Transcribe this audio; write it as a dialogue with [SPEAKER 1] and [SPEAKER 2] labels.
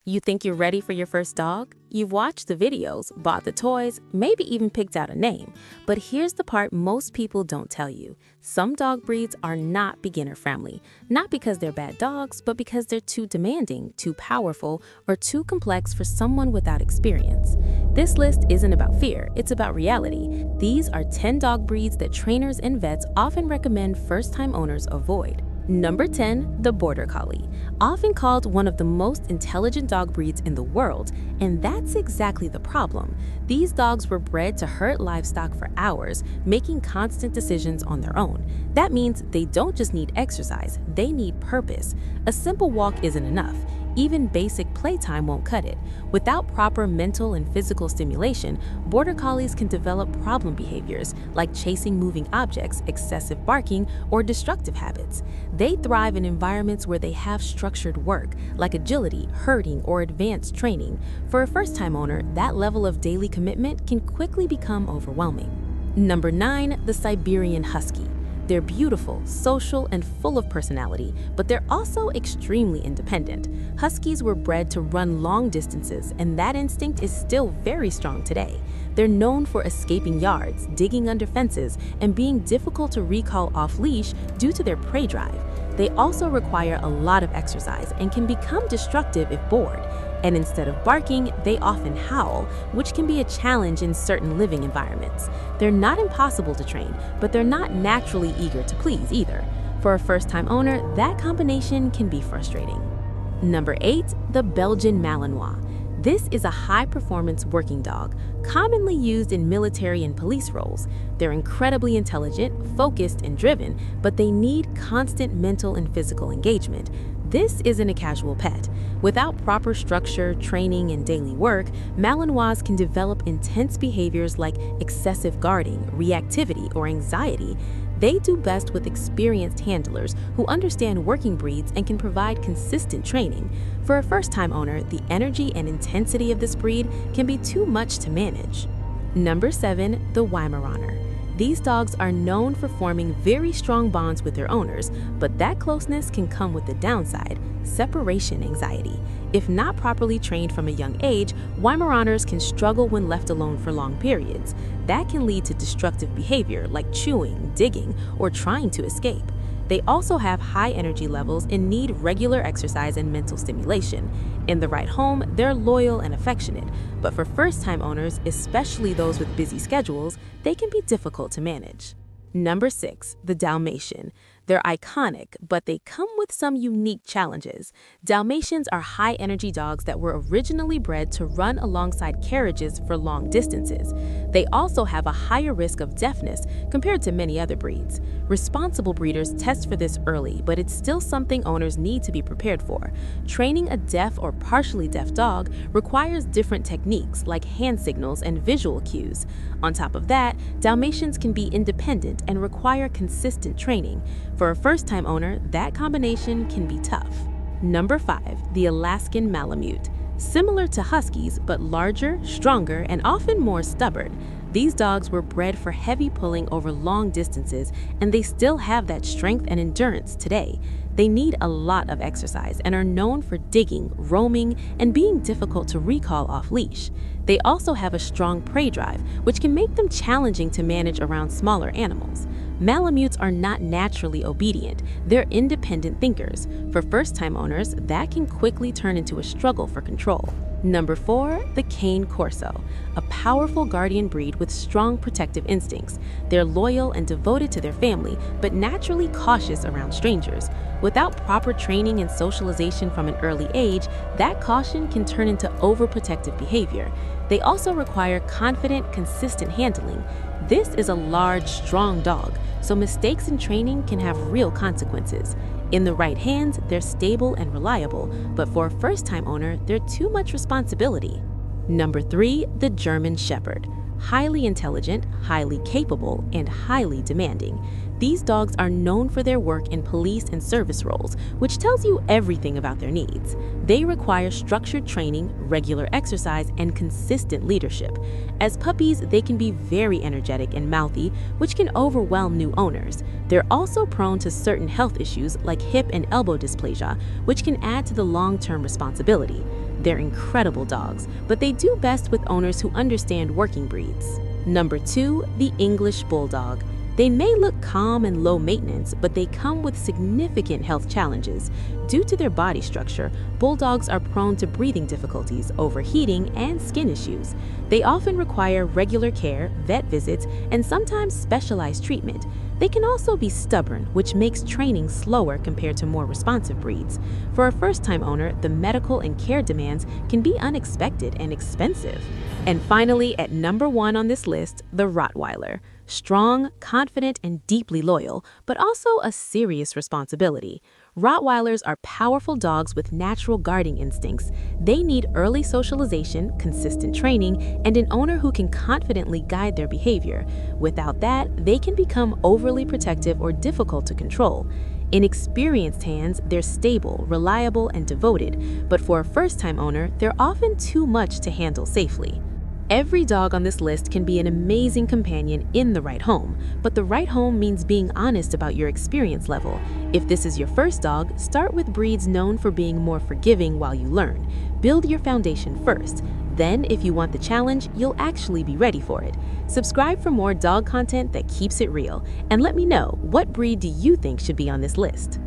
[SPEAKER 1] You think you're ready for your first dog? You've watched the videos, bought the toys, maybe even picked out a name. But here's the part most people don't tell you. Some dog breeds are not beginner-friendly. Not because they're bad dogs, but because they're too demanding, too powerful, or too complex for someone without experience. This list isn't about fear, it's about reality. These are 10 dog breeds that trainers and vets often recommend first-time owners avoid. Number 10, the Border Collie. Often called one of the most intelligent dog breeds in the world, and that's exactly the problem. These dogs were bred to herd livestock for hours, making constant decisions on their own. That means they don't just need exercise, they need purpose. A simple walk isn't enough. Even basic playtime won't cut it. Without proper mental and physical stimulation, Border Collies can develop problem behaviors like chasing moving objects, excessive barking, or destructive habits. They thrive in environments where they have structured work, like agility, herding, or advanced training. For a first-time owner, that level of daily commitment can quickly become overwhelming. Number 9, the Siberian Husky. They're beautiful, social, and full of personality, but they're also extremely independent. Huskies were bred to run long distances, and that instinct is still very strong today. They're known for escaping yards, digging under fences, and being difficult to recall off-leash due to their prey drive. They also require a lot of exercise and can become destructive if bored. And instead of barking, they often howl, which can be a challenge in certain living environments. They're not impossible to train, but they're not naturally eager to please either. For a first-time owner, that combination can be frustrating. Number 8, the Belgian Malinois. This is a high-performance working dog, commonly used in military and police roles. They're incredibly intelligent, focused, and driven, but they need constant mental and physical engagement. This isn't a casual pet. Without proper structure, training, and daily work, Malinois can develop intense behaviors like excessive guarding, reactivity, or anxiety. They do best with experienced handlers who understand working breeds and can provide consistent training. For a first-time owner, the energy and intensity of this breed can be too much to manage. Number 7, the Weimaraner. These dogs are known for forming very strong bonds with their owners, but that closeness can come with the downside: separation anxiety. If not properly trained from a young age, Weimaraners can struggle when left alone for long periods. That can lead to destructive behavior like chewing, digging, or trying to escape. They also have high energy levels and need regular exercise and mental stimulation. In the right home, they're loyal and affectionate, but for first-time owners, especially those with busy schedules, they can be difficult to manage. Number 6, the Dalmatian. They're iconic, but they come with some unique challenges. Dalmatians are high-energy dogs that were originally bred to run alongside carriages for long distances. They also have a higher risk of deafness compared to many other breeds. Responsible breeders test for this early, but it's still something owners need to be prepared for. Training a deaf or partially deaf dog requires different techniques like hand signals and visual cues. On top of that, Dalmatians can be independent and require consistent training. For a first-time owner, that combination can be tough. Number 5, the Alaskan Malamute. Similar to Huskies, but larger, stronger, and often more stubborn. These dogs were bred for heavy pulling over long distances, and they still have that strength and endurance today. They need a lot of exercise and are known for digging, roaming, and being difficult to recall off-leash. They also have a strong prey drive, which can make them challenging to manage around smaller animals. Malamutes are not naturally obedient, they're independent thinkers. For first-time owners, that can quickly turn into a struggle for control. Number 4, the Cane Corso, a powerful guardian breed with strong protective instincts. They're loyal and devoted to their family, but naturally cautious around strangers. Without proper training and socialization from an early age, that caution can turn into overprotective behavior. They also require confident, consistent handling. This is a large, strong dog, so mistakes in training can have real consequences. In the right hands, they're stable and reliable, but for a first-time owner, they're too much responsibility. Number 3, the German Shepherd. Highly intelligent, highly capable, and highly demanding. These dogs are known for their work in police and service roles, which tells you everything about their needs. They require structured training, regular exercise, and consistent leadership. As puppies, they can be very energetic and mouthy, which can overwhelm new owners. They're also prone to certain health issues like hip and elbow dysplasia, which can add to the long-term responsibility. They're incredible dogs, but they do best with owners who understand working breeds. Number 2, the English Bulldog. They may look calm and low maintenance, but they come with significant health challenges. Due to their body structure, bulldogs are prone to breathing difficulties, overheating, and skin issues. They often require regular care, vet visits, and sometimes specialized treatment. They can also be stubborn, which makes training slower compared to more responsive breeds. For a first-time owner, the medical and care demands can be unexpected and expensive. And finally, at number 1 on this list, the Rottweiler. Strong, confident, and deeply loyal, but also a serious responsibility. Rottweilers are powerful dogs with natural guarding instincts. They need early socialization, consistent training, and an owner who can confidently guide their behavior. Without that, they can become overly protective or difficult to control. In experienced hands, they're stable, reliable, and devoted, but for a first-time owner, they're often too much to handle safely. Every dog on this list can be an amazing companion in the right home, but the right home means being honest about your experience level. If this is your first dog, start with breeds known for being more forgiving while you learn. Build your foundation first. Then, if you want the challenge, you'll actually be ready for it. Subscribe for more dog content that keeps it real, and let me know, what breed do you think should be on this list?